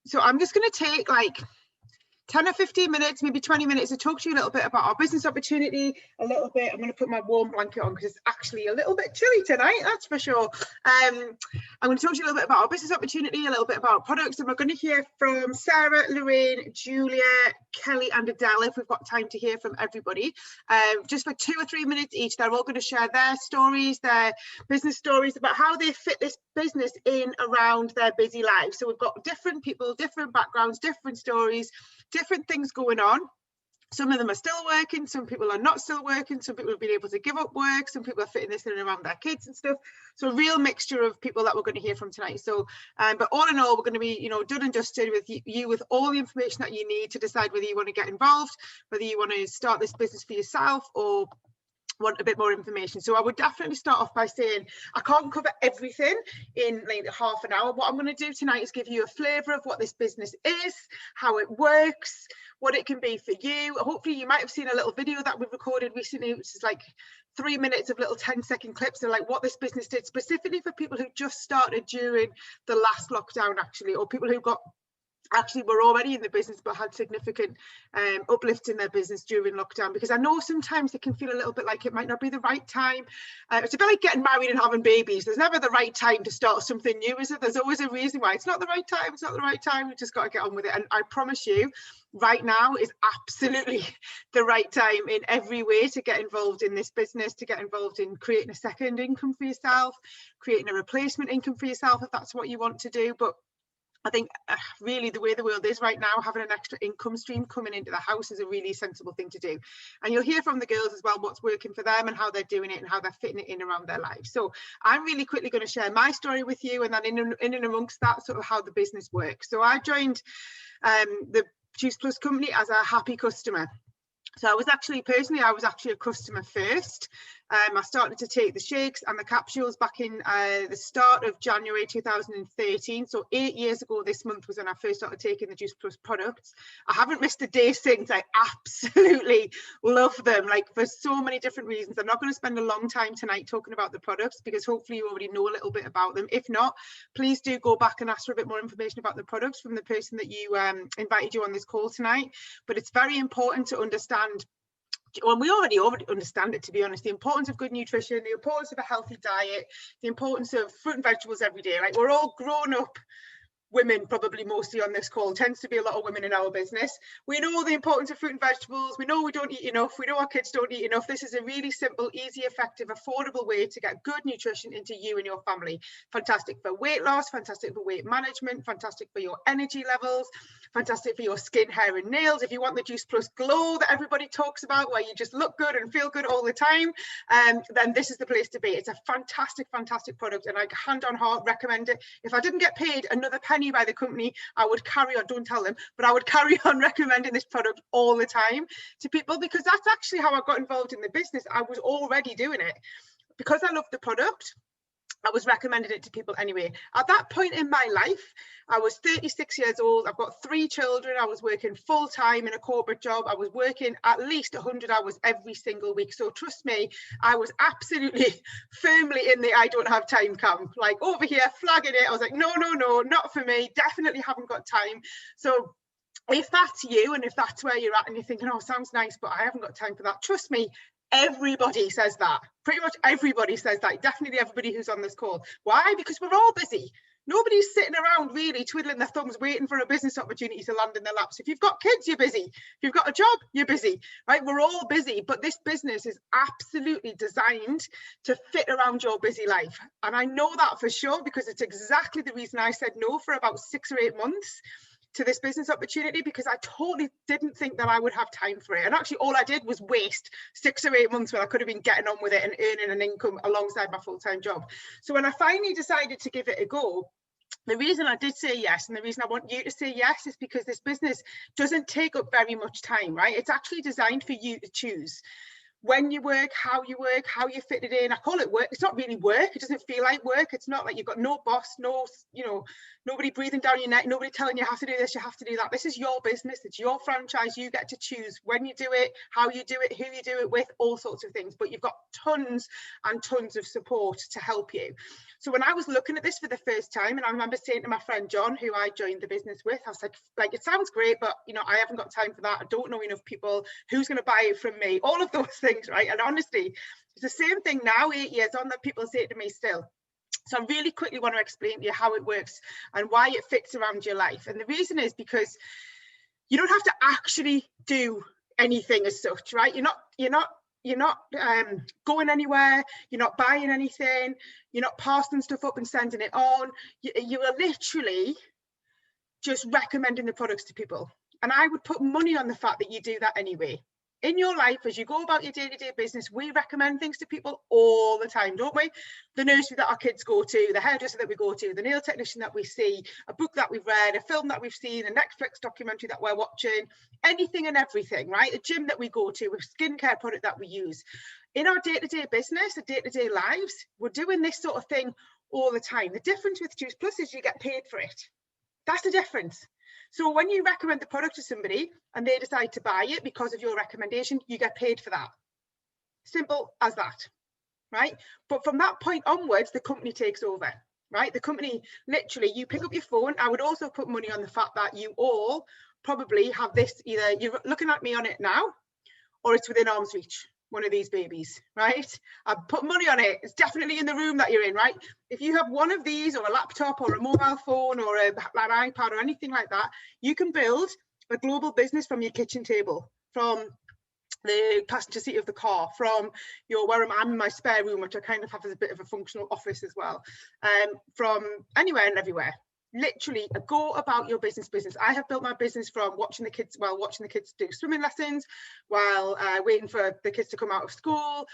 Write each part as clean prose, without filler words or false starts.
So I'm just going to take like 10 or 15 minutes, maybe 20 minutes to talk to you a little bit about our business opportunity, a little bit. I'm going to put my warm blanket on because it's actually a little bit chilly tonight, that's for sure. I'm going to talk to you a little bit about our business opportunity, a little bit about our products, and we're going to hear from Sarah, Lorraine, Julia, Kelly and Adele, if we've got time to hear from everybody. Just for 2 or 3 minutes each, they're all going to share their stories, their business stories about how they fit this business in around their busy lives. So we've got different people, different backgrounds, different stories, different things going on. Some of them are still working, some people are not still working, some people have been able to give up work, some people are fitting this in and around their kids and stuff. So a real mixture of people that we're going to hear from tonight. So but all in all, we're going to be, you know, done and dusted with you with all the information that you need to decide whether you want to get involved, whether you want to start this business for yourself or want a bit more information. So I would definitely start off by saying I can't cover everything in like half an hour. What I'm going to do tonight is give you a flavour of what this business is, how it works, what it can be for you. Hopefully you might have seen a little video that we've recorded recently, which is like 3 minutes of little 10-second clips of like what this business did specifically for people who just started during the last lockdown actually, or people who got actually were already in the business but had significant uplifts in their business during lockdown, because I know sometimes it can feel a little bit like it might not be the right time. It's a bit like getting married and having babies. There's never the right time to start something new, is it? There's always a reason why it's not the right time. It's not the right time. We've just got to get on with it. And I promise you, right now is absolutely the right time in every way to get involved in this business, to get involved in creating a second income for yourself, creating a replacement income for yourself if that's what you want to do. But I think really the way the world is right now, having an extra income stream coming into the house is a really sensible thing to do. And you'll hear from the girls as well what's working for them and how they're doing it and how they're fitting it in around their lives. So I'm really quickly going to share my story with you, and then in and amongst that, sort of how the business works. So I joined the Juice Plus company as a happy customer. So I was actually a customer first. I started to take the shakes and the capsules back in the start of January 2013. So 8 years ago this month was when I first started taking the Juice Plus products. I haven't missed a day since. I absolutely love them, like for so many different reasons. I'm not going to spend a long time tonight talking about the products because hopefully you already know a little bit about them. If not, please do go back and ask for a bit more information about the products from the person that you invited you on this call tonight. But it's very important to understand, well, we already understand it, to be honest, the importance of good nutrition, the importance of a healthy diet, the importance of fruit and vegetables every day. Like, we're all grown up women, probably mostly on this call, tends to be a lot of women in our business. We know the importance of fruit and vegetables. We know we don't eat enough. We know our kids don't eat enough. This is a really simple, easy, effective, affordable way to get good nutrition into you and your family. Fantastic for weight loss, fantastic for weight management, fantastic for your energy levels, fantastic for your skin, hair and nails. If you want the Juice Plus glow that everybody talks about, where you just look good and feel good all the time, then this is the place to be. It's a fantastic, fantastic product, and I hand on heart recommend it. If I didn't get paid another penny by the company, I would carry on, don't tell them, but I would carry on recommending this product all the time to people, because that's actually how I got involved in the business. I was already doing it because I loved the product. I was recommending it to people anyway. At that point in my life, I was 36 years old. I've got 3 children. I was working full time in a corporate job. I was working at least 100 hours every single week. So trust me, I was absolutely firmly in the I don't have time camp, like over here flagging it. I was like, no, not for me. Definitely haven't got time. So if that's you, and if that's where you're at and you're thinking, oh, sounds nice, but I haven't got time for that, trust me, everybody says that. Pretty much everybody says that. Definitely everybody who's on this call. Why? Because we're all busy. Nobody's sitting around really twiddling their thumbs waiting for a business opportunity to land in their laps. If you've got kids, you're busy. If you've got a job, you're busy, right? We're all busy, but this business is absolutely designed to fit around your busy life. And I know that for sure, because it's exactly the reason I said no for about 6 or 8 months to this business opportunity, because I totally didn't think that I would have time for it. And actually all I did was waste 6 or 8 months when I could have been getting on with it and earning an income alongside my full-time job. So when I finally decided to give it a go, the reason I did say yes, and the reason I want you to say yes, is because this business doesn't take up very much time, right? It's actually designed for you to choose when you work, how you fit it in. I call it work. It's not really work. It doesn't feel like work. It's not like you've got no boss, no, Nobody breathing down your neck, nobody telling you have to do this, you have to do that. This is your business, it's your franchise. You get to choose when you do it, how you do it, who you do it with, all sorts of things. But you've got tons and tons of support to help you. So when I was looking at this for the first time, and I remember saying to my friend John, who I joined the business with, I was like, it sounds great, but you know, I haven't got time for that. I don't know enough people. Who's going to buy it from me? All of those things, right? And honestly, it's the same thing now, 8 years on, that people say to me still. So I really quickly want to explain to you how it works and why it fits around your life. And the reason is because you don't have to actually do anything as such, right? You're not going anywhere, you're not buying anything, you're not passing stuff up and sending it on. You are literally just recommending the products to people. And I would put money on the fact that you do that anyway. In your life, as you go about your day-to-day business, we recommend things to people all the time, don't we? The nursery that our kids go to, the hairdresser that we go to, the nail technician that we see, a book that we've read, a film that we've seen, a Netflix documentary that we're watching, anything and everything, right? A gym that we go to, a skincare product that we use. In our day-to-day business, the day-to-day lives, we're doing this sort of thing all the time. The difference with Juice Plus is you get paid for it. That's the difference. So when you recommend the product to somebody and they decide to buy it because of your recommendation, you get paid for that. Simple as that, right? But from that point onwards, the company takes over, right? The company, literally, you pick up your phone. I would also put money on the fact that you all probably have this, either you're looking at me on it now, or it's within arm's reach, one of these babies, right? I put money on it. It's definitely in the room that you're in, right? If you have one of these, or a laptop, or a mobile phone, or an iPad, or anything like that, you can build a global business from your kitchen table, from the passenger seat of the car, from where I'm in my spare room, which I kind of have as a bit of a functional office as well, from anywhere and everywhere. Literally go about your business. I have built my business from watching the kids do swimming lessons, while waiting for the kids to come out of school,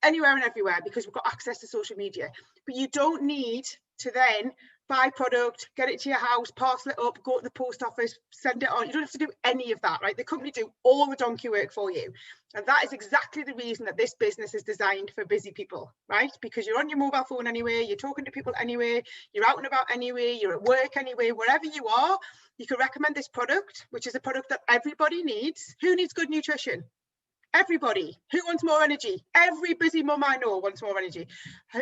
anywhere and everywhere, because we've got access to social media. But you don't need to then buy product, get it to your house, parcel it up, go to the post office, send it on. You don't have to do any of that, right? The company do all the donkey work for you. And that is exactly the reason that this business is designed for busy people, right? Because you're on your mobile phone anyway, you're talking to people anyway, you're out and about anyway, you're at work anyway, wherever you are, you can recommend this product, which is a product that everybody needs. Who needs good nutrition? Everybody. Who wants more energy? Every busy mum I know wants more energy.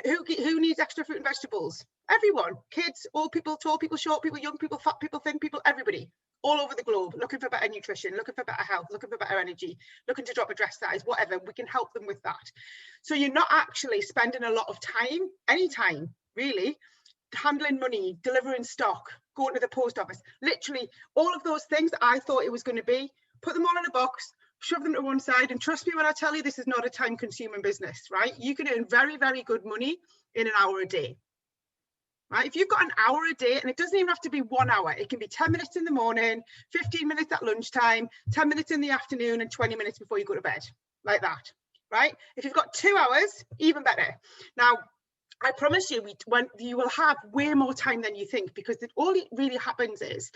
Who needs extra fruit and vegetables? Everyone. Kids, old people, tall people, short people, young people, fat people, thin people, everybody. All over the globe, looking for better nutrition, looking for better health, looking for better energy, looking to drop a dress size, whatever. We can help them with that. So you're not actually spending a lot of time, any time really, handling money, delivering stock, going to the post office. Literally all of those things that I thought it was going to be, put them all in a box, shove them to one side, and trust me when I tell you, this is not a time-consuming business, right? You can earn very, very good money in an hour a day, right? If you've got an hour a day, and it doesn't even have to be 1 hour, it can be 10 minutes in the morning, 15 minutes at lunchtime, 10 minutes in the afternoon, and 20 minutes before you go to bed, like that, right? If you've got 2 hours, even better. Now, I promise you, you will have way more time than you think, because all it really happens is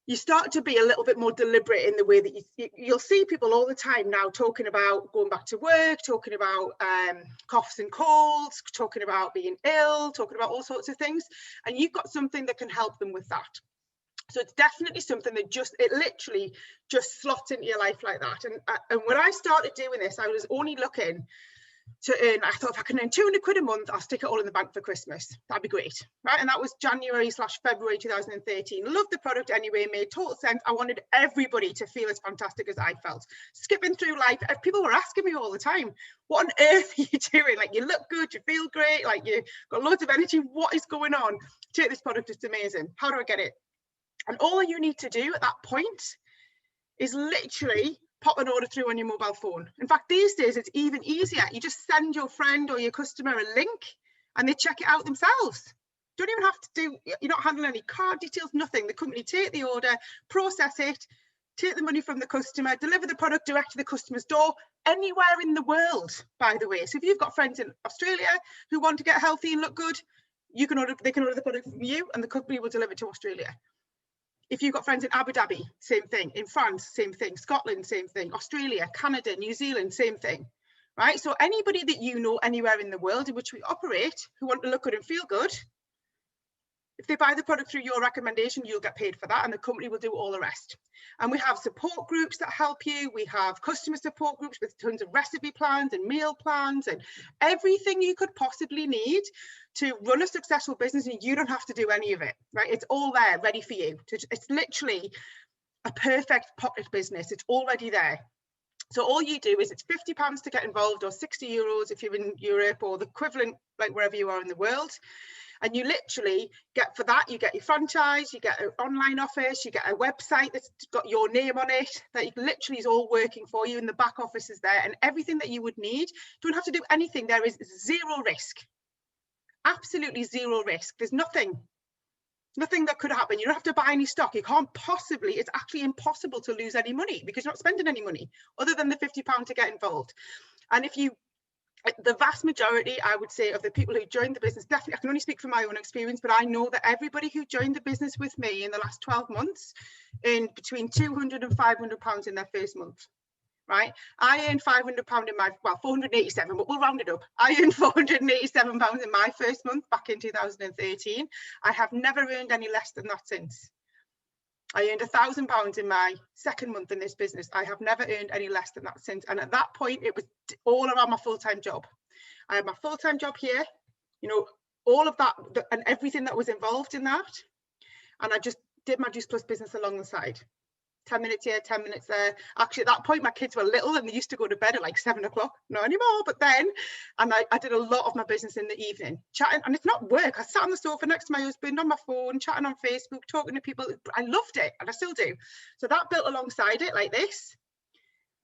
you start to be a little bit more deliberate in the way that you'll see people all the time now talking about going back to work, talking about coughs and colds, talking about being ill, talking about all sorts of things. And you've got something that can help them with that. So it's definitely something that it literally just slots into your life like that. And when I started doing this, I was only looking to earn, I thought if I can earn 200 quid a month, I'll stick it all in the bank for Christmas. That'd be great, right? And that was January/February 2013. Loved the product anyway, made total sense. I wanted everybody to feel as fantastic as I felt. Skipping through life, people were asking me all the time, what on earth are you doing? Like, you look good, you feel great, like you got loads of energy. What is going on? Take this product, it's amazing. How do I get it? And all you need to do at that point is literally pop an order through on your mobile phone. In fact, these days it's even easier. You just send your friend or your customer a link and they check it out themselves. Don't even have to you're not handling any card details, nothing. The company take the order, process it, take the money from the customer, deliver the product direct to the customer's door, anywhere in the world, by the way. So if you've got friends in Australia who want to get healthy and look good, they can order the product from you and the company will deliver it to Australia. If you've got friends in Abu Dhabi, same thing. In France, same thing. Scotland, same thing. Australia, Canada, New Zealand, same thing, right? So anybody that you know anywhere in the world in which we operate who want to look good and feel good, If they buy the product through your recommendation, you'll get paid for that, and the company will do all the rest. And we have support groups that help you. We have customer support groups with tons of recipe plans and meal plans and everything you could possibly need to run a successful business, and you don't have to do any of it, right? It's all there ready for you. It's literally a perfect pocket business. It's already there. So all you do is, it's £50 to get involved, or €60 if you're in Europe, or the equivalent, like wherever you are in the world. And you literally get, for that, you get your franchise, you get an online office, you get a website that's got your name on it, that literally is all working for you, and the back office is there, and everything that you would need. You don't have to do anything. There is zero risk, absolutely zero risk. There's nothing that could happen. You don't have to buy any stock. You can't possibly, it's actually impossible to lose any money, because you're not spending any money other than the £50 to get involved. And if you, the vast majority, I would say, of the people who joined the business, definitely, I can only speak from my own experience, but I know that everybody who joined the business with me in the last 12 months earned between £200 and £500 in their first month, right? I earned £500 in my, well, 487, but we'll round it up. I earned £487 in my first month back in 2013. I have never earned any less than that since. I earned £1,000 in my second month in this business. I have never earned any less than that since. And at that point, it was all around my full-time job. I had my full-time job here, you know, all of that and everything that was involved in that. And I just did my Juice Plus business along the side. 10 minutes here, 10 minutes there. Actually, at that point, my kids were little and they used to go to bed at like 7 o'clock. Not anymore, but then. And I did a lot of my business in the evening, chatting. And it's not work. I sat on the sofa next to my husband on my phone, chatting on Facebook, talking to people. I loved it, and I still do. So that built alongside it like this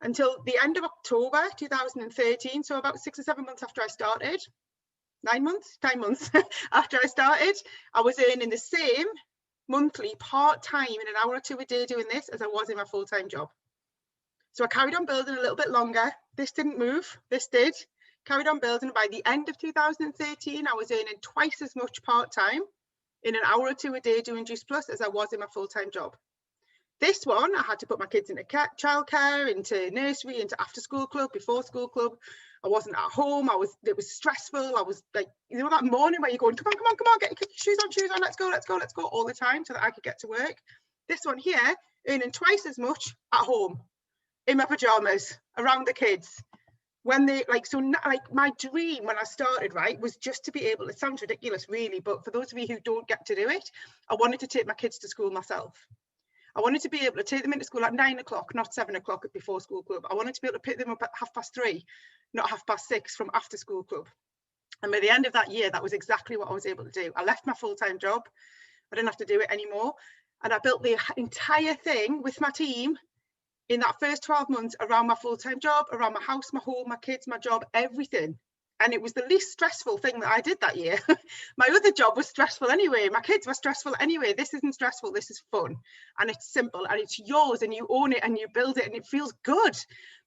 until the end of October 2013. So about 6 or 7 months after I started, 9 months after I started, I was earning the same monthly part-time in an hour or two a day doing this as I was in my full-time job. So I carried on building a little bit longer. This didn't move, this did. Carried on building. By the end of 2013, I was earning twice as much part-time in an hour or two a day doing Juice Plus as I was in my full-time job. This one, I had to put my kids into childcare, into nursery, into after-school club, before school club. I wasn't at home. It was stressful. I was like, you know, that morning where you're going, come on, get your shoes on, let's go all the time so that I could get to work. This one here, earning twice as much at home, in my pajamas, around the kids. When they, like, so like my dream when I started, right, was just to be able, it sounds ridiculous really, but for those of you who don't get to do it, I wanted to take my kids to school myself. I wanted to be able to take them into school at 9 o'clock, not 7 o'clock at before school club. I wanted to be able to pick them up at 3:30, not 6:30 from after school club. And by the end of that year, that was exactly what I was able to do. I left my full-time job. I didn't have to do it anymore. And I built the entire thing with my team in that first 12 months around my full-time job, around my house, my home, my kids, my job, everything. And it was the least stressful thing that I did that year. My other job was stressful anyway. My kids were stressful anyway. This isn't stressful. This is fun. And it's simple and it's yours, and you own it and you build it, and it feels good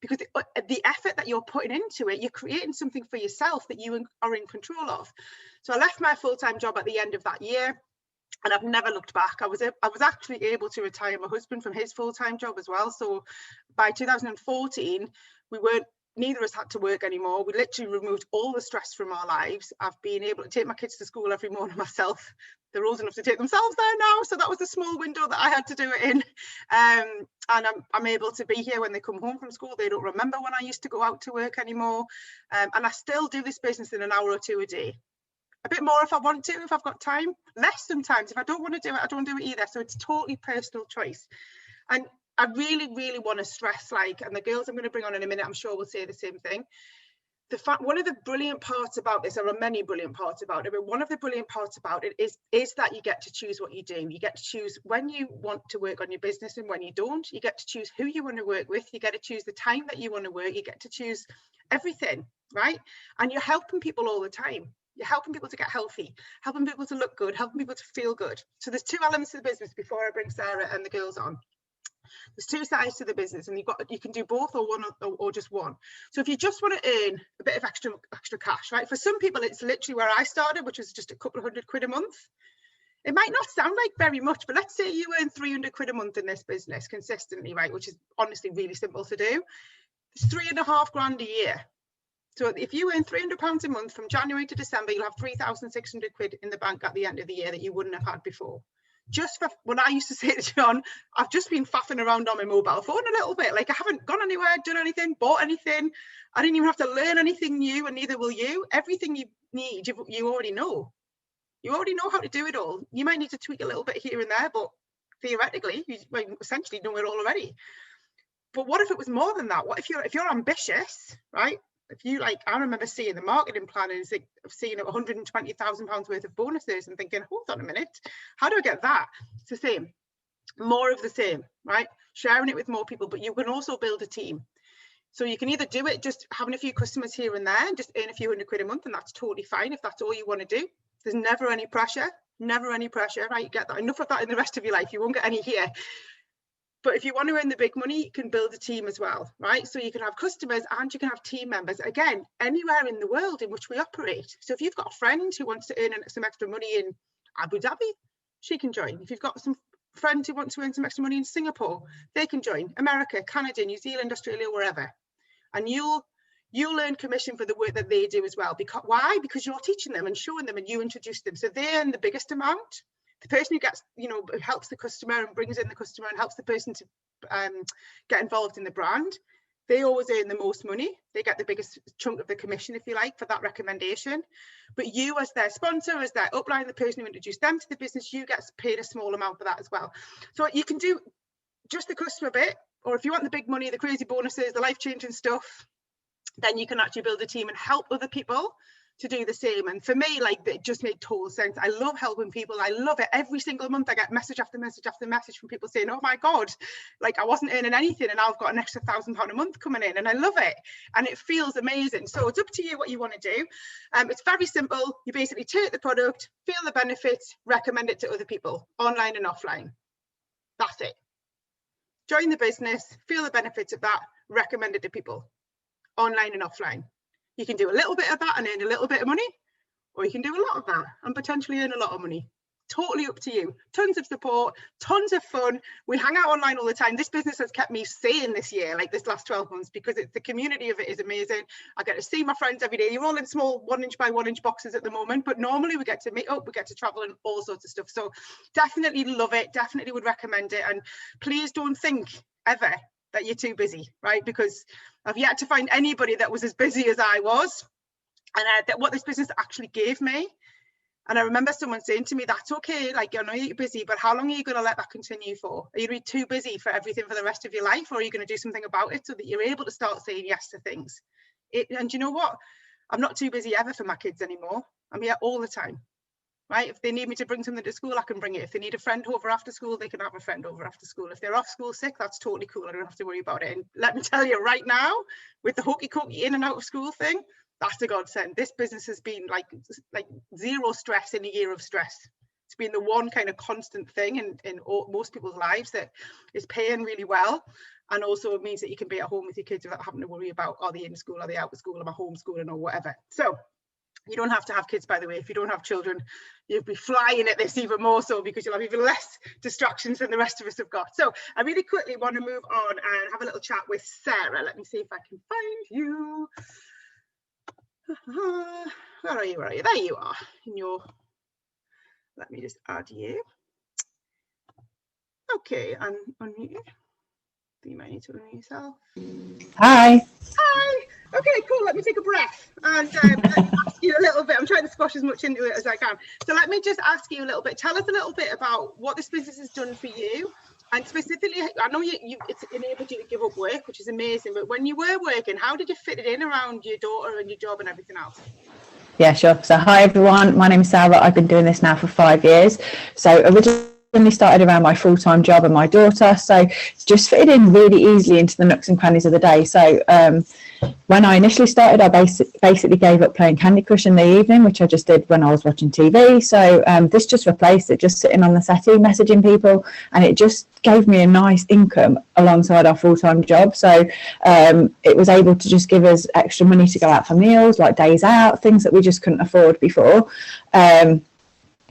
because the effort that you're putting into it, you're creating something for yourself that you are in control of. So I left my full-time job at the end of that year, and I've never looked back. I was actually able to retire my husband from his full-time job as well. So by 2014, neither of us had to work anymore. We literally removed all the stress from our lives. I've been able to take my kids to school every morning myself. They're old enough to take themselves there now, so that was a small window that I had to do it in. And I'm able to be here when they come home from school. They don't remember when I used to go out to work anymore. And I still do this business in an hour or two a day. A bit more if I want to, if I've got time. Less sometimes. If I don't want to do it, I don't do it either. So it's totally personal choice. And I really, really want to stress, like, and the girls I'm going to bring on in a minute, I'm sure will say the same thing. One of the brilliant parts about this, there are many brilliant parts about it, but one of the brilliant parts about it is that you get to choose what you do. You get to choose when you want to work on your business and when you don't. You get to choose who you want to work with. You get to choose the time that you want to work. You get to choose everything, right? And you're helping people all the time. You're helping people to get healthy, helping people to look good, helping people to feel good. So there's two elements to the business before I bring Sarah and the girls on. There's two sides to the business, and you can do both or one or just one. So if you just want to earn a bit of extra cash, right? For some people, it's literally where I started, which was just a couple of £100 a month. It might not sound like very much, but let's say you earn £300 a month in this business consistently, right? Which is honestly really simple to do. It's £3.5 grand a year. So if you earn £300 a month from January to December, you'll have 3,600 quid in the bank at the end of the year that you wouldn't have had before. Just for what I used to say to John, I've just been faffing around on my mobile phone a little bit. Like, I haven't gone anywhere, done anything, bought anything. I didn't even have to learn anything new, and neither will you. Everything you need, you already know. You already know how to do it all. You might need to tweak a little bit here and there, but theoretically, you essentially know it all already. But what if it was more than that? What if you're ambitious, right? If you like, I remember seeing the marketing plan and seeing £120,000 worth of bonuses and thinking, hold on a minute, how do I get that? It's the same, more of the same, right? Sharing it with more people, but you can also build a team. So you can either do it just having a few customers here and there and just earn a few hundred quid a month, and that's totally fine if that's all you want to do. There's never any pressure, right? You get that, enough of that in the rest of your life. You won't get any here. But if you want to earn the big money, you can build a team as well, right? So you can have customers and you can have team members, again, anywhere in the world in which we operate. So if you've got a friend who wants to earn some extra money in Abu Dhabi, she can join. If you've got some friends who want to earn some extra money in Singapore, they can join. America, Canada, New Zealand, Australia, wherever. And you'll earn commission for the work that they do as well. Because why? Because you're teaching them and showing them and you introduce them. So they earn the biggest amount. The person who gets, helps the customer and brings in the customer and helps the person to get involved in the brand, they always earn the most money. They get the biggest chunk of the commission, if you like, for that recommendation. But you, as their sponsor, as their upline, the person who introduced them to the business, you get paid a small amount for that as well. So you can do just the customer bit, or if you want the big money, the crazy bonuses, the life-changing stuff, then you can actually build a team and help other people to do the same. And for me, like, it just made total sense. I love helping people. I love it. Every single month I get message after message after message from people saying, oh my God, like, I wasn't earning anything and now I've got an extra £1,000 a month coming in, and I love it. And it feels amazing. So it's up to you what you want to do. It's very simple. You basically take the product, feel the benefits, recommend it to other people, online and offline. That's it. Join the business, feel the benefits of that, recommend it to people, online and offline. You can do a little bit of that and earn a little bit of money, or you can do a lot of that and potentially earn a lot of money. Totally up to you. Tons of support, tons of fun. We hang out online all the time. This business has kept me sane this year, like this last 12 months, because the community of it is amazing. I get to see my friends every day. You're all in small 1 inch by 1 inch boxes at the moment, but normally we get to meet up, we get to travel and all sorts of stuff. So definitely love it. Definitely would recommend it. And please don't think ever that you're too busy, right? Because I've yet to find anybody that was as busy as I was, and that what this business actually gave me. And I remember someone saying to me, that's okay, like, I know you're busy, but how long are you going to let that continue for? Are you going to be too busy for everything for the rest of your life, or are you going to do something about it so that you're able to start saying yes to things? And you know what? I'm not too busy ever for my kids anymore. I'm here all the time. Right? If they need me to bring something to school, I can bring it. If they need a friend over after school, they can have a friend over after school. If they're off school sick, that's totally cool. I don't have to worry about it. And let me tell you right now, with the hokey cokey in and out of school thing, that's a godsend. This business has been like zero stress in a year of stress. It's been the one kind of constant thing in most people's lives that is paying really well. And also it means that you can be at home with your kids without having to worry about, are they in school, are they out of school, am I homeschooling or whatever. So you don't have to have kids, by the way. If you don't have children, you'll be flying at this even more so, because you'll have even less distractions than the rest of us have got. So I really quickly want to move on and have a little chat with Sarah. Let me see if I can find you. Where are you? Where are you? There you are. Let me just add you. Okay, and unmute you. You might need to unmute yourself. Hi. Hi. Okay, cool. Let me take a breath and let me ask you a little bit. I'm trying to squash as much into it as I can. So let me just ask you a little bit. Tell us a little bit about what this business has done for you. And specifically, I know it's enabled you to give up work, which is amazing. But when you were working, how did you fit it in around your daughter and your job and everything else? Yeah, sure. So hi, everyone. My name is Sarah. I've been doing this now for 5 years. So originally started around my full-time job and my daughter. So just fitted in really easily into the nooks and crannies of the day. So when I initially started, I basically gave up playing Candy Crush in the evening, which I just did when I was watching TV. So this just replaced it, just sitting on the settee, messaging people, and it just gave me a nice income alongside our full-time job. So it was able to just give us extra money to go out for meals, like days out, things that we just couldn't afford before.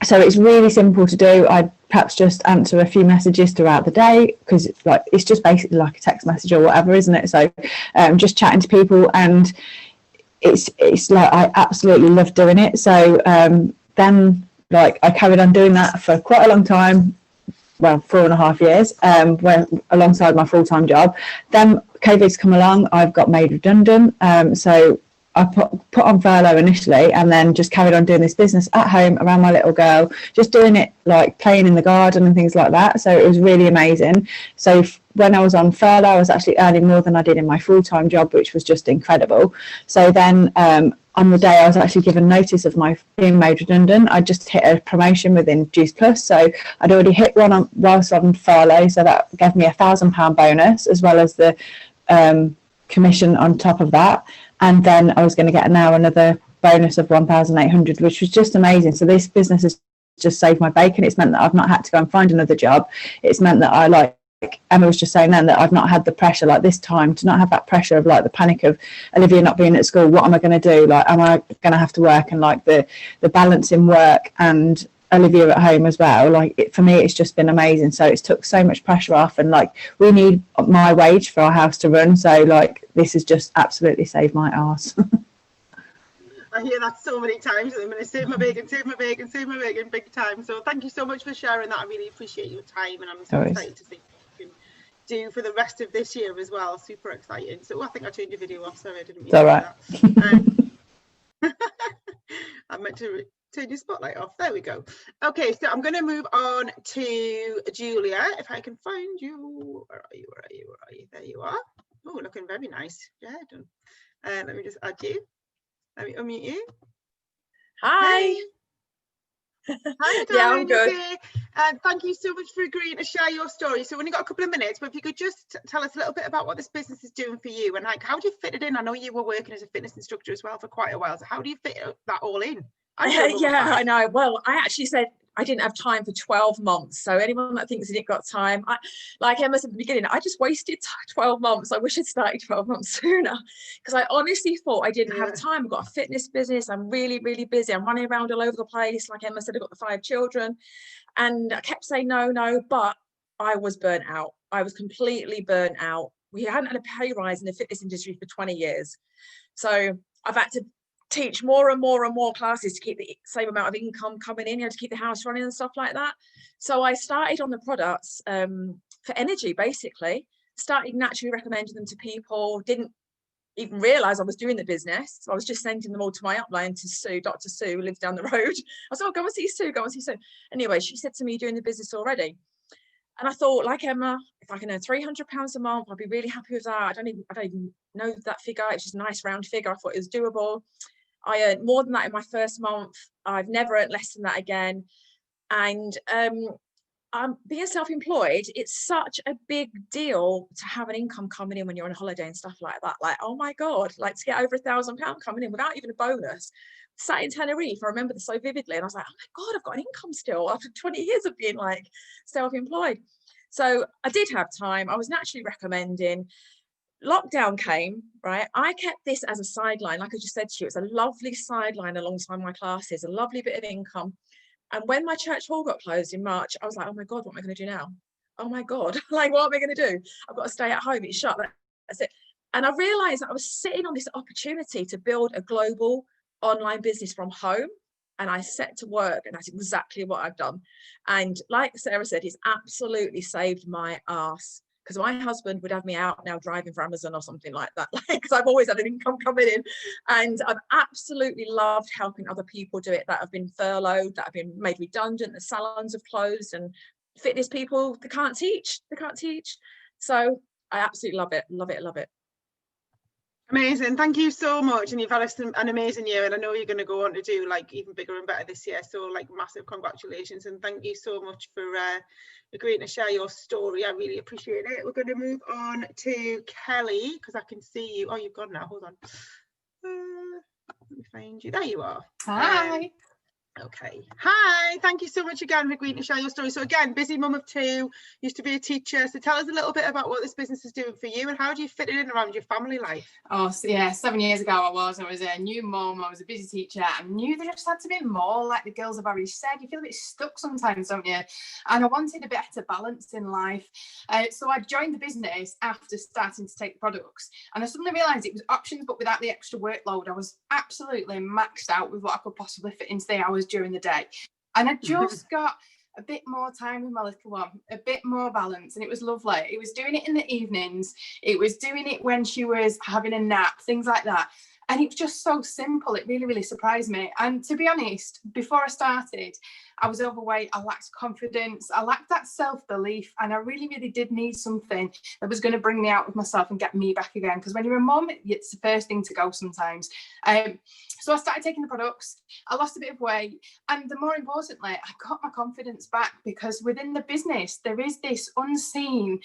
So it's really simple to do. I'd perhaps just answer a few messages throughout the day, because it's just basically like a text message or whatever, isn't it? So just chatting to people, and it's like I absolutely love doing it. So then like I carried on doing that for quite a long time, well, 4.5 years, alongside my full-time job. Then COVID's come along, I've got made redundant. So I put on furlough initially, and then just carried on doing this business at home around my little girl, just doing it like playing in the garden and things like that. So it was really amazing. So when I was on furlough, I was actually earning more than I did in my full-time job, which was just incredible. So then on the day I was actually given notice of my being made redundant, I just hit a promotion within Juice Plus. So I'd already hit one whilst on furlough, so that gave me £1,000 bonus, as well as the commission on top of that. And then I was going to get now another bonus of 1,800, which was just amazing. So this business has just saved my bacon. It's meant that I've not had to go and find another job. It's meant that I, like Emma was just saying then, that I've not had the pressure like this time, to not have that pressure of like the panic of Olivia not being at school. What am I going to do? Like, am I going to have to work? And like the balance in work and Olivia at home as well, like for me it's just been amazing. So it's took so much pressure off, and like we need my wage for our house to run, so like this has just absolutely saved my arse. I hear that so many times at the minute. Save my bacon, save my bacon, save my bacon, big time. So thank you so much for sharing that. I really appreciate your time, and I'm so excited to see what you can do for the rest of this year as well. Super exciting. So I think I turned your video off, so I didn't mean to do that. I meant to turn your spotlight off. There we go. Okay, so I'm going to move on to Julia. If I can find you. Where are you? Where are you? Where are you? There you are. Oh, looking very nice. Yeah, done. Let me just add you. Let me unmute you. Hi. Hey. Hi, darling. Yeah, I'm good. And thank you so much for agreeing to share your story. So we've only got a couple of minutes, but if you could just tell us a little bit about what this business is doing for you, and like how do you fit it in? I know you were working as a fitness instructor as well for quite a while. So how do you fit that all in? Yeah, I know. Well, I actually said I didn't have time for 12 months. So anyone that thinks they didn't got time, like Emma said at the beginning, I just wasted 12 months. I wish I'd started 12 months sooner, because I honestly thought I didn't have time. I've got a fitness business. I'm really, really busy. I'm running around all over the place. Like Emma said, I've got the 5 children. And I kept saying no, but I was burnt out. I was completely burnt out. We hadn't had a pay rise in the fitness industry for 20 years. So I've had to teach more and more and more classes to keep the same amount of income coming in, to keep the house running and stuff like that. So I started on the products for energy, basically. Started naturally recommending them to people, didn't even realize I was doing the business. So I was just sending them all to my upline, to Sue, Dr. Sue, who lives down the road. I said, oh, go and see Sue, go and see Sue. Anyway, she said to me, you're doing the business already. And I thought, like Emma, if I can earn £300 a month, I'd be really happy with that. I don't even know that figure. It's just a nice round figure. I thought it was doable. I earned more than that in my first month. I've never earned less than that again. And being self-employed, it's such a big deal to have an income coming in when you're on holiday and stuff like that. Like, oh my God, like to get over £1,000 coming in without even a bonus. Sat in Tenerife, I remember this so vividly, and I was like, oh my God, I've got an income still after 20 years of being like self-employed. So I did have time. I was naturally recommending. Lockdown came, right? I kept this as a sideline. Like I just said to you, it's a lovely sideline alongside my classes, a lovely bit of income. And when my church hall got closed in March, I was like, oh my God, what am I going to do now? Oh my God, like, what am I going to do? I've got to stay at home. It's shut. That's it. And I realized that I was sitting on this opportunity to build a global online business from home. And I set to work, and that's exactly what I've done. And like Sarah said, it's absolutely saved my ass. Because my husband would have me out now driving for Amazon or something like that, because I've always had an income coming in. And I've absolutely loved helping other people do it that have been furloughed, that have been made redundant, the salons have closed, and fitness people, they can't teach. So I absolutely love it. Amazing. Thank you so much. And you've had an amazing year, and I know you're going to go on to do like even bigger and better this year. So like massive congratulations, and thank you so much for agreeing to share your story. I really appreciate it. We're going to move on to Kelly, because I can see you. Oh, you've gone now. Hold on. Let me find you. There you are. Hi. Okay. Hi, thank you so much again for agreeing to share your story. So again, busy mum of two, used to be a teacher. So tell us a little bit about what this business is doing for you and how do you fit it in around your family life? Oh, so yeah, 7 years ago I was a new mum, I was a busy teacher. I knew there just had to be more, like the girls have already said. You feel a bit stuck sometimes, don't you? And I wanted a better balance in life. So I joined the business after starting to take products. And I suddenly realised it was options, but without the extra workload. I was absolutely maxed out with what I could possibly fit into the hours during the day. And I just got a bit more time with my little one, a bit more balance, and it was lovely. It was doing it in the evenings, it was doing it when she was having a nap, things like that. And it was just so simple. It really, really surprised me. And to be honest, before I started, I was overweight, I lacked confidence, I lacked that self-belief, and I really, really did need something that was going to bring me out of myself and get me back again. Because when you're a mum, it's the first thing to go sometimes. So I started taking the products, I lost a bit of weight, and more importantly, I got my confidence back, because within the business, there is this unseen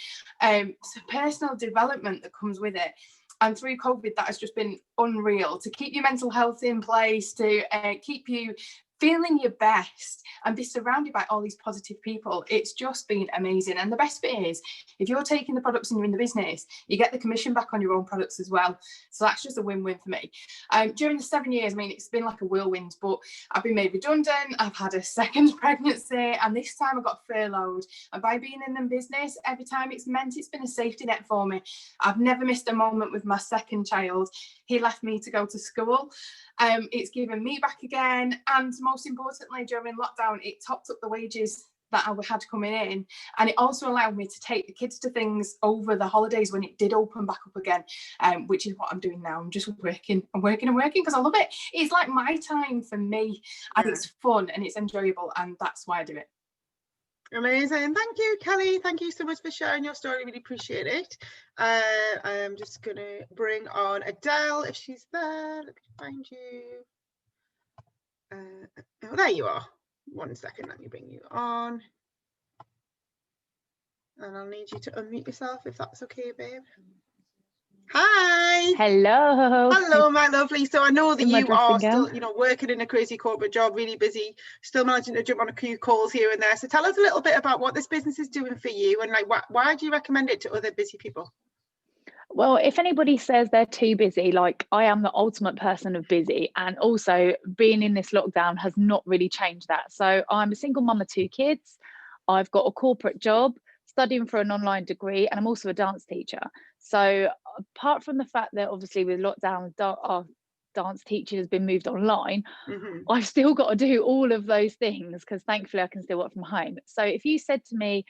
personal development that comes with it. And through COVID, that has just been unreal, to keep your mental health in place, to keep you feeling your best and be surrounded by all these positive people. It's just been amazing. And the best bit is, if you're taking the products and you're in the business, you get the commission back on your own products as well. So that's just a win-win for me. During the 7 years, I mean, it's been like a whirlwind, but I've been made redundant, I've had a second pregnancy, and this time I got furloughed. And by being in the business, every time it's been a safety net for me. I've never missed a moment with my second child. He left me to go to school. It's given me back again, and most importantly, during lockdown, it topped up the wages that I had coming in, and it also allowed me to take the kids to things over the holidays when it did open back up again, which is what I'm doing now. I'm just working because I love it. It's like my time for me, and it's fun and it's enjoyable, and that's why I do it. Amazing. Thank you, Kelly. Thank you so much for sharing your story. Really appreciate it. I'm just going to bring on Adele if she's there. Let me find you. Oh, there you are. 1 second. Let me bring you on. And I'll need you to unmute yourself if that's okay, babe. Hi. Hello, my lovely. So I know that you are still, girl. working in a crazy corporate job, really busy, still managing to jump on a few calls here and there. So tell us a little bit about what this business is doing for you, and like why do you recommend it to other busy people? Well, if anybody says they're too busy, like I am the ultimate person of busy, and also being in this lockdown has not really changed that. So I'm a single mum of 2 kids. I've got a corporate job, studying for an online degree, and I'm also a dance teacher. So apart from the fact that obviously with lockdown, our dance teaching has been moved online, I've still got to do all of those things, because thankfully I can still work from home. So if you said to me,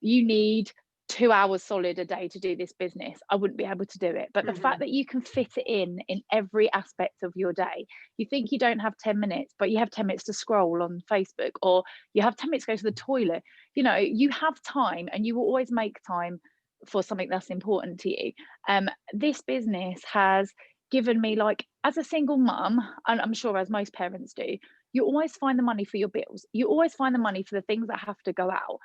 you need 2 hours solid a day to do this business, I wouldn't be able to do it. But the fact that you can fit it in every aspect of your day, you think you don't have 10 minutes, but you have 10 minutes to scroll on Facebook, or you have 10 minutes to go to the toilet. You have time, and you will always make time for something that's important to you. This business has given me, like, as a single mum, and I'm sure as most parents do, you always find the money for your bills. You always find the money for the things that have to go out.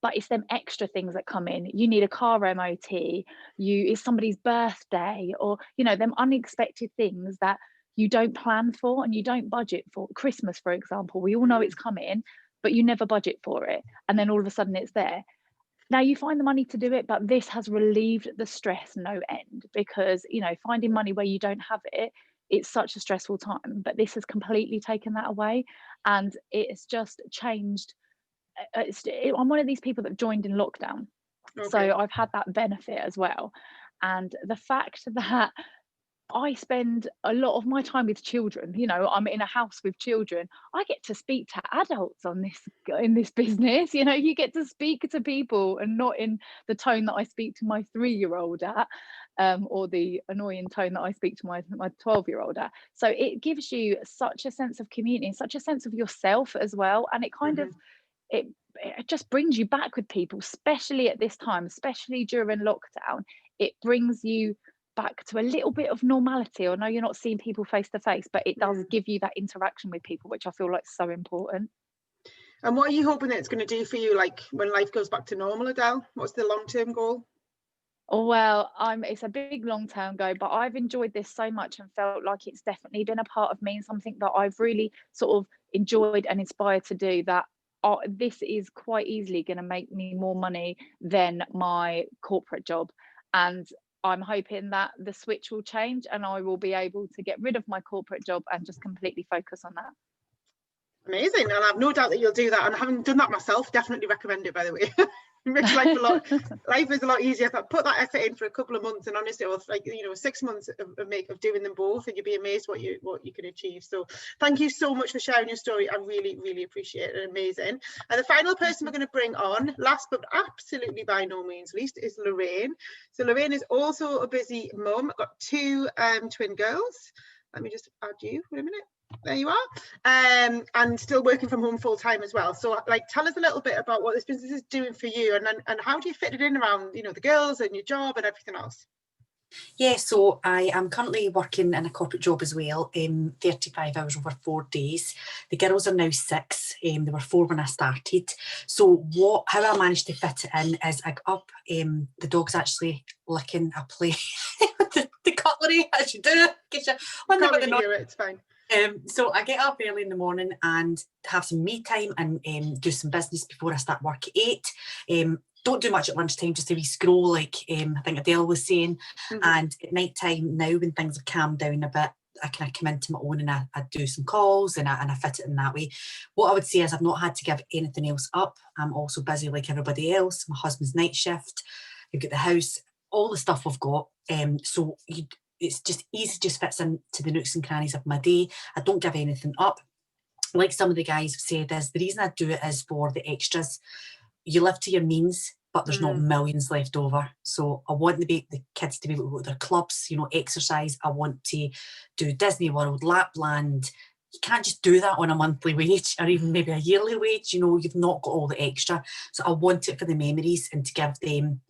But it's them extra things that come in. You need a car MOT, it's somebody's birthday, or them unexpected things that you don't plan for and you don't budget for. Christmas, for example, we all know it's coming, but you never budget for it, and then all of a sudden it's there. Now you find the money to do it, but this has relieved the stress no end, because finding money where you don't have it, it's such a stressful time. But this has completely taken that away, and it's just changed. I'm one of these people that joined in lockdown, so I've had that benefit as well. And the fact that I spend a lot of my time with children, I'm in a house with children, I get to speak to adults in this business. You get to speak to people, and not in the tone that I speak to my 3-year-old at, or the annoying tone that I speak to my 12-year-old at. So it gives you such a sense of community, such a sense of yourself as well, and it kind of it just brings you back with people, especially at this time, especially during lockdown. It brings you back to a little bit of normality. I know you're not seeing people face to face, but it does give you that interaction with people, which I feel like is so important. And what are you hoping that it's going to do for you, like when life goes back to normal, Adele? What's the long-term goal? Well, it's a big long-term goal, but I've enjoyed this so much and felt like it's definitely been a part of me and something that I've really sort of enjoyed and inspired to do, that this is quite easily going to make me more money than my corporate job. And I'm hoping that the switch will change and I will be able to get rid of my corporate job and just completely focus on that. Amazing, and I've no doubt that you'll do that, and having done that myself, definitely recommend it, by the way. It makes life is a lot easier. If I put that effort in for a couple of months, and honestly, it was like 6 months of doing them both, and you'd be amazed what you can achieve. So thank you so much for sharing your story. I really appreciate it. Amazing. And the final person we're going to bring on, last but absolutely by no means least, is Lorraine. So Lorraine is also a busy mum. I've got 2 twin girls. Let me just add you for a minute. There you are, and still working from home full time as well. So tell us a little bit about what this business is doing for you, and how do you fit it in around the girls and your job and everything else? Yeah, so I am currently working in a corporate job as well, 35 hours over 4 days. The girls are now 6, they were 4 when I started. So how I managed to fit it in is I got up, the dog's actually licking a plate with the cutlery, as you do. It's fine. So I get up early in the morning and have some me time and do some business before I start work at 8. Don't do much at lunchtime, just a wee scroll, like I think Adele was saying. Mm-hmm. And at night time now, when things have calmed down a bit, I kind of come into my own and I do some calls and I fit it in that way. What I would say is I've not had to give anything else up. I'm also busy like everybody else. My husband's night shift, we've got the house, all the stuff we've got. It's just easy, just fits into the nooks and crannies of my day. I don't give anything up. Like some of the guys have said, the reason I do it is for the extras. You live to your means, but there's not millions left over. So I want the kids to be able to go to their clubs, exercise. I want to do Disney World, Lapland. You can't just do that on a monthly wage or even maybe a yearly wage. You've not got all the extra. So I want it for the memories and to give them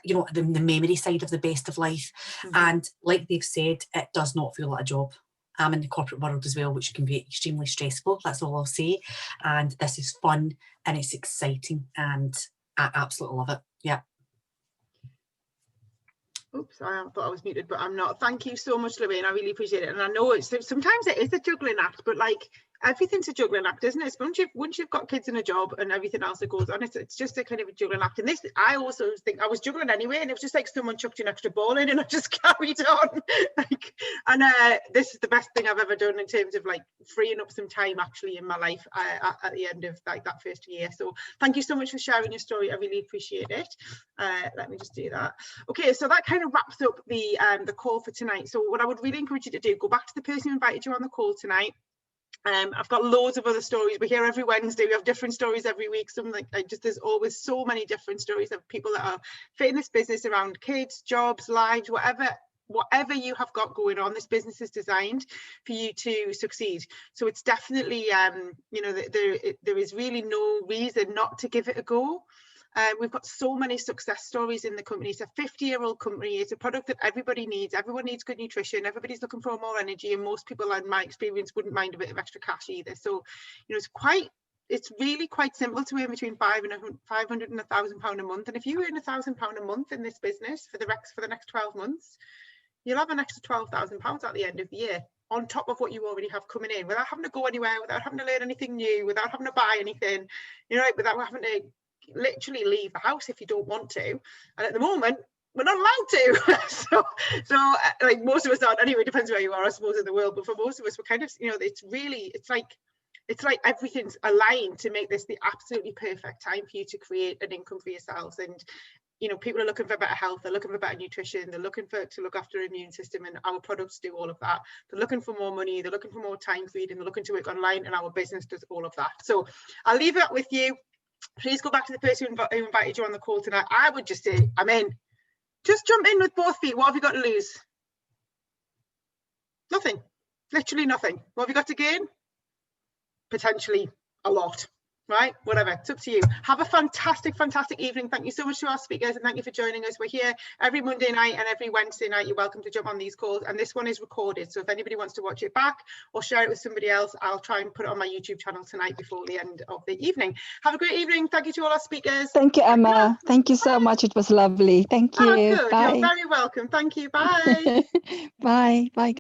the memory side of the best of life. Mm-hmm. And like they've said, it does not feel like a job. I'm in the corporate world as well, which can be extremely stressful. That's all I'll say. And this is fun and it's exciting and I absolutely love it. Yeah. Oops, I thought I was muted, but I'm not. Thank you so much, Lorraine. I really appreciate it. And I know sometimes it is a juggling act, but everything's a juggling act, isn't it? Once you've got kids in a job and everything else that goes on, it's just a kind of a juggling act. And this, I also think I was juggling anyway, and it was just like someone chucked an extra ball in and I just carried on. This is the best thing I've ever done in terms of freeing up some time actually in my life at the end of that first year. So thank you so much for sharing your story. I really appreciate it. Let me just do that. Okay, so that kind of wraps up the call for tonight. So what I would really encourage you to do, go back to the person who invited you on the call tonight. I've got loads of other stories. We're here every Wednesday. We have different stories every week. There's always so many different stories of people that are fitting this business around kids, jobs, lives, whatever you have got going on. This business is designed for you to succeed. So it's definitely, there is really no reason not to give it a go. We've got so many success stories in the company. It's a 50-year-old company. It's a product that everybody needs. Everyone needs good nutrition. Everybody's looking for more energy, and most people, in my experience, wouldn't mind a bit of extra cash either. So, it's really quite simple to earn between £500 and £1,000 a month. And if you earn £1,000 a month in this business for the next 12 months, you'll have an extra £12,000 at the end of the year, on top of what you already have coming in, without having to go anywhere, without having to learn anything new, without having to buy anything, without having to literally leave the house if you don't want to. And at the moment, we're not allowed to. so most of us aren't anyway. It depends where you are, I suppose, in the world, but for most of us, we're kind of, it's like everything's aligned to make this the absolutely perfect time for you to create an income for yourselves. And people are looking for better health, they're looking for better nutrition, they're looking to look after their immune system, and our products do all of that. They're looking for more money, they're looking for more time freedom, they're looking to work online, and our business does all of that. So I'll leave that with you. Please go back to the person who invited you on the call tonight. I would just say, I'm in. Just jump in with both feet. What have you got to lose? Nothing. Literally nothing. What have you got to gain? Potentially a lot. right? Whatever, it's up to you. Have a fantastic evening. Thank you so much to our speakers, and thank you for joining us. We're here every Monday night and every Wednesday night. You're welcome to jump on these calls, and this one is recorded, so if anybody wants to watch it back or share it with somebody else, I'll try and put it on my YouTube channel tonight before the end of the evening. Have a great evening. Thank you to all our speakers. Thank you, Emma. Thank you so much. It was lovely. Thank you. Oh, good. Bye. You're very welcome. Thank you. Bye. Bye. Bye.